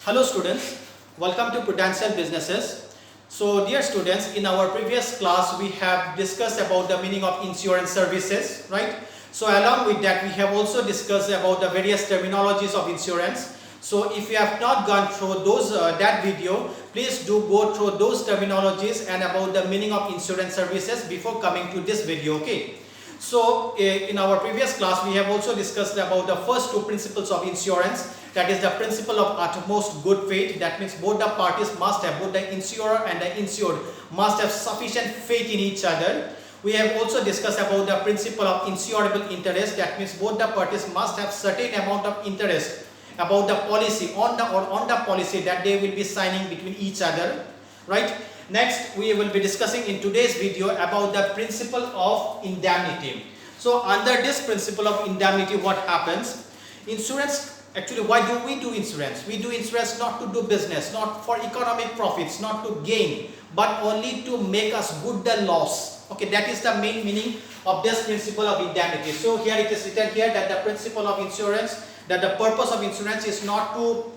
Hello students, welcome to Prudential Businesses. So dear students, in our previous class we have discussed about the meaning of insurance services, right? So along with that we have also discussed about the various terminologies of insurance. So if you have not gone through those that video, please do go through those terminologies and about the meaning of insurance services before coming to this video, okay? So in our previous class we have also discussed about the first two principles of insurance, that is the principle of utmost good faith. That means both the parties must have, both the insurer and the insured must have sufficient faith in each other. We have also discussed about the principle of insurable interest. That means both the parties must have certain amount of interest about the policy on the policy that they will be signing between each other, right? Next, we will be discussing in today's video about the principle of indemnity. So under this principle of indemnity, what happens? Insurance, actually why do we do insurance? We do insurance not to do business, not for economic profits, not to gain, but only to make us good the loss. Okay, that is the main meaning of this principle of indemnity. So here it is written here that the principle of insurance, that the purpose of insurance is not to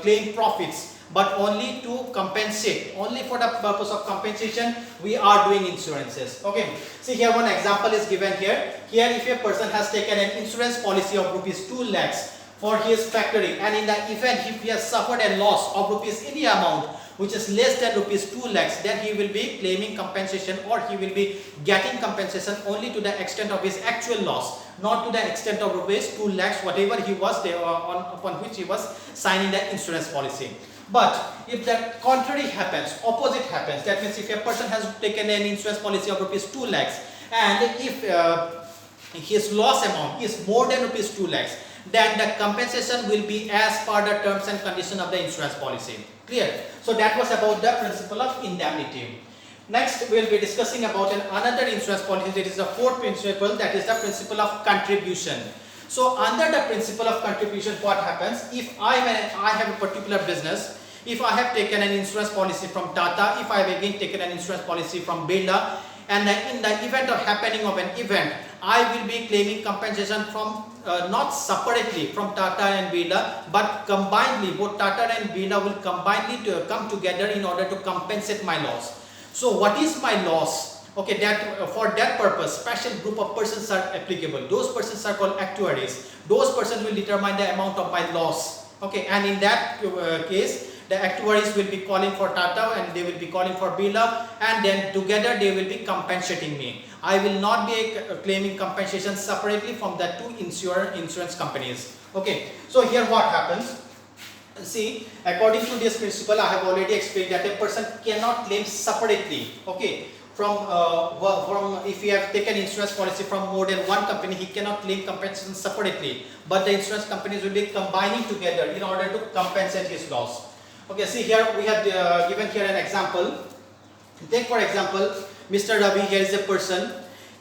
claim profits, but only to compensate. Only for the purpose of compensation we are doing insurances. Okay, see here one example is given here. Here if a person has taken an insurance policy of rupees 2 lakhs for his factory, and in the event if he has suffered a loss of rupees any amount which is less than rupees 2 lakhs, then he will be claiming compensation, or he will be getting compensation only to the extent of his actual loss, not to the extent of rupees 2 lakhs whatever he was there upon which he was signing the insurance policy. But if the contrary happens, opposite happens, that means if a person has taken an insurance policy of rupees 2 lakhs and if his loss amount is more than rupees 2 lakhs, then the compensation will be as per the terms and conditions of the insurance policy. Clear? So that was about the principle of indemnity. Next we will be discussing about another insurance policy, that is the fourth principle, that is the principle of contribution. So under the principle of contribution, what happens? If I have a particular business, if I have taken an insurance policy from Tata, if I have again taken an insurance policy from Birla, and in the event of happening of an event, I will be claiming compensation from not separately from Tata and Birla, but combinedly. Both Tata and Birla will combinedly to come together in order to compensate my loss. So what is my loss? Okay, that for that purpose, special group of persons are applicable. Those persons are called actuaries. Those persons will determine the amount of my loss. Okay, and in that case, the actuaries will be calling for Tata and they will be calling for Birla, and then together they will be compensating me. I will not be claiming compensation separately from the two insurance companies. Okay, so here what happens? See, according to this principle, I have already explained that a person cannot claim separately. Okay, from if you have taken insurance policy from more than one company, he cannot claim compensation separately, but the insurance companies will be combining together in order to compensate his loss. Okay, see here we have given here an example. Take for example, Mr. Ravi here is a person.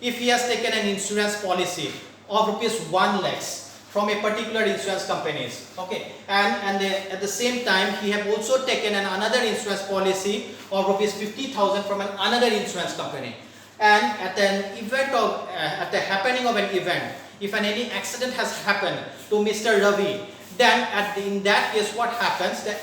If he has taken an insurance policy of rupees 1 lakhs from a particular insurance companies, okay, and at the same time he have also taken another insurance policy of rupees 50,000 from another insurance company, and at the happening of an event, if any accident has happened to Mr. Ravi, then in that case what happens, the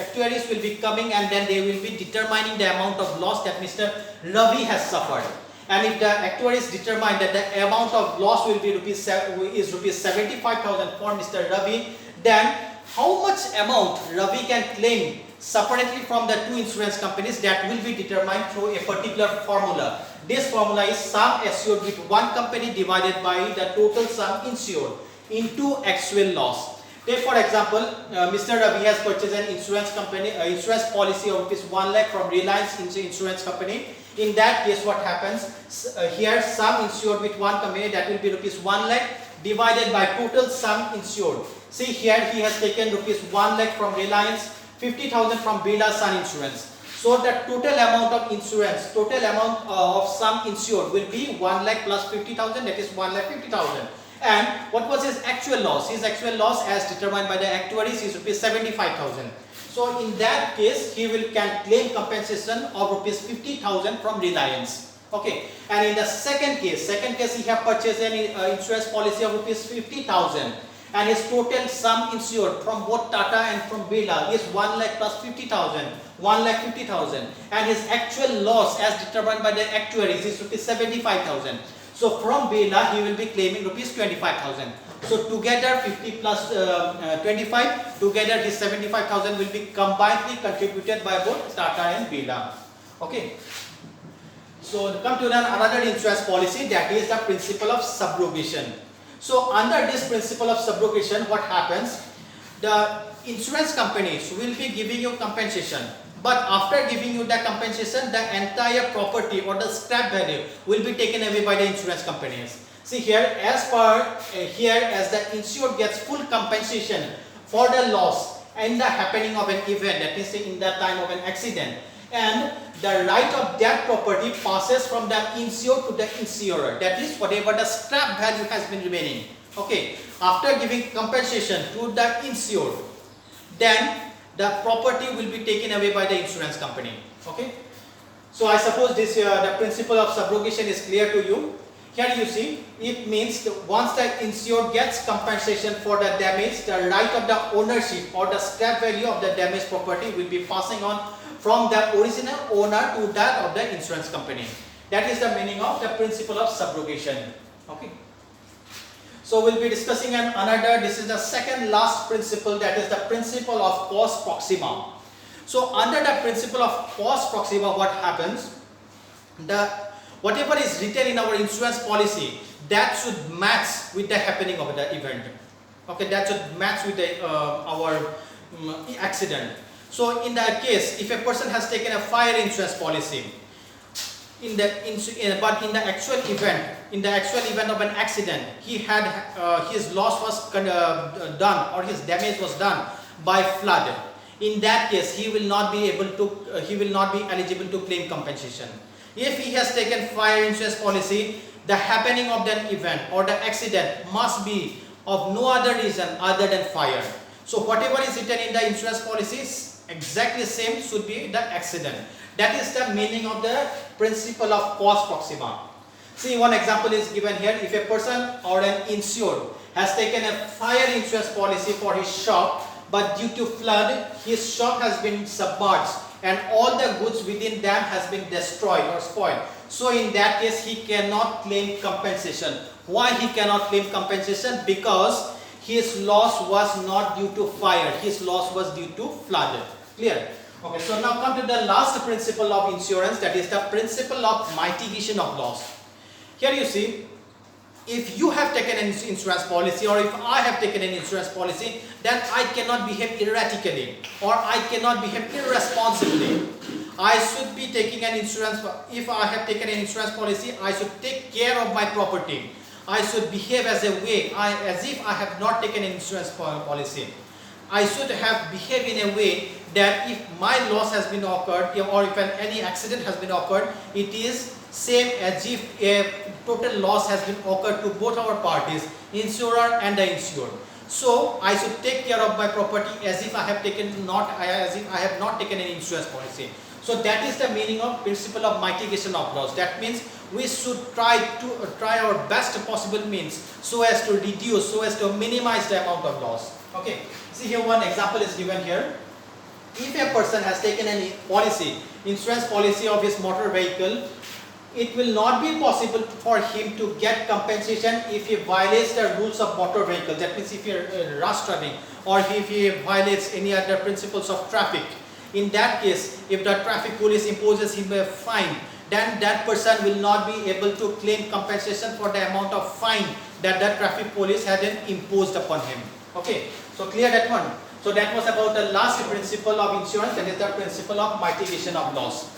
actuaries will be coming and then they will be determining the amount of loss that Mr. Ravi has suffered. And if the actuaries determine that the amount of loss will be rupees 75,000 for Mr. Ravi, then how much amount Ravi can claim separately from the two insurance companies, that will be determined through a particular formula. This formula is sum assured with one company divided by the total sum insured into actual loss. Take for example, Mr. Ravi has purchased an insurance policy of rupees 1 lakh from Reliance Insurance Company. In that case, what happens? Here, sum insured with one company, that will be rupees 1 lakh divided by total sum insured. See here, he has taken rupees 1 lakh from Reliance, 50,000 from Birla Sun Insurance. So the total amount of insurance, total amount of sum insured will be 1 lakh plus 50,000, that is 1 lakh 50,000. And what was his actual loss? His actual loss as determined by the actuaries is rupees 75,000. So in that case, he can claim compensation of rupees 50,000 from Reliance. Okay. And in the second case he have purchased an insurance policy of rupees 50,000. and his total sum insured from both Tata and from Birla is 1 lakh plus 50,000, 1,50,000, and his actual loss as determined by the actuaries is rupees 75,000. So from Birla he will be claiming rupees 25,000. So together 50 plus 25, together his 75,000 will be combinedly contributed by both Tata and Birla. Okay. So come to another insurance policy, that is the principle of subrogation. So under this principle of subrogation, what happens? The insurance companies will be giving you compensation, but after giving you the compensation, the entire property or the scrap value will be taken away by the insurance companies. See here, as the insured gets full compensation for the loss in the happening of an event, that is in the time of an accident, and the right of that property passes from the insured to the insurer, that is whatever the scrap value has been remaining. Okay, after giving compensation to the insured, then the property will be taken away by the insurance company. Okay, so I suppose this the principle of subrogation is clear to you. Here you see, it means once the insured gets compensation for the damage, the right of the ownership or the scrap value of the damaged property will be passing on from the original owner to that of the insurance company. That is the meaning of the principle of subrogation. Okay. So we'll be discussing another, this is the second last principle, that is the principle of cause proxima. So under the principle of cause proxima, what happens? Whatever is written in our insurance policy, that should match with the happening of the event. Okay, that should match with the, our accident. So in that case, if a person has taken a fire insurance policy, but in the actual event of an accident, he had his loss was done or his damage was done by flood. In that case, he will not be eligible to claim compensation. If he has taken fire insurance policy, the happening of that event or the accident must be of no other reason other than fire. So whatever is written in the insurance policy is exactly same should be the accident. That is the meaning of the principle of cause proxima. See, one example is given here. If a person or an insured has taken a fire insurance policy for his shop, but due to flood, his shop has been submerged and all the goods within them has been destroyed or spoiled. So in that case, he cannot claim compensation. Why he cannot claim compensation? Because his loss was not due to fire, his loss was due to flood. Clear? Okay, so now come to the last principle of insurance, that is the principle of mitigation of loss. Here you see, if you have taken an insurance policy or if I have taken an insurance policy, then I cannot behave erratically or I cannot behave irresponsibly. I should be taking an insurance, if I have taken an insurance policy, I should take care of my property. I should behave as if I have not taken an insurance policy. I should have behaved in a way that if my loss has been occurred or if any accident has been occurred, it is same as if a total loss has been occurred to both our parties, insurer and the insured. So I should take care of my property as if I have not taken an insurance policy. So that is the meaning of principle of mitigation of loss. That means we should try our best possible means so as to reduce, so as to minimize the amount of loss. Okay. See here, one example is given here. If a person has taken any policy, insurance policy of his motor vehicle, it will not be possible for him to get compensation if he violates the rules of motor vehicle. That means if he rush driving or if he violates any other principles of traffic. In that case, if the traffic police imposes him a fine, then that person will not be able to claim compensation for the amount of fine that the traffic police had imposed upon him. Okay, so clear that one. So that was about the last principle of insurance, that is the principle of mitigation of loss.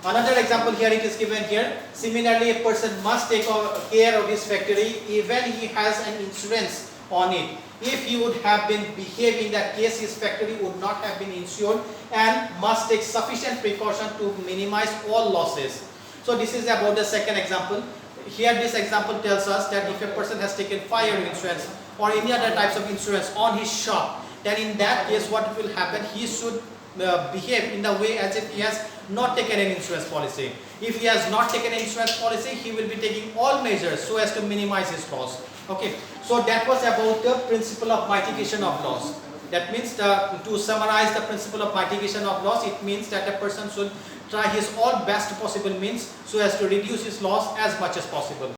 Another example here, it is given here. Similarly, a person must take care of his factory even he has an insurance on it. If he would have been behaving in that case, his factory would not have been insured and must take sufficient precaution to minimize all losses. So this is about the second example. Here this example tells us that if a person has taken fire insurance or any other types of insurance on his shop, then in that case what will happen, he should behave in the way as if he has not taken an insurance policy. If he has not taken an insurance policy, he will be taking all measures so as to minimize his loss. Okay, so that was about the principle of mitigation of loss. That means to summarize the principle of mitigation of loss, it means that a person should try his all best possible means so as to reduce his loss as much as possible.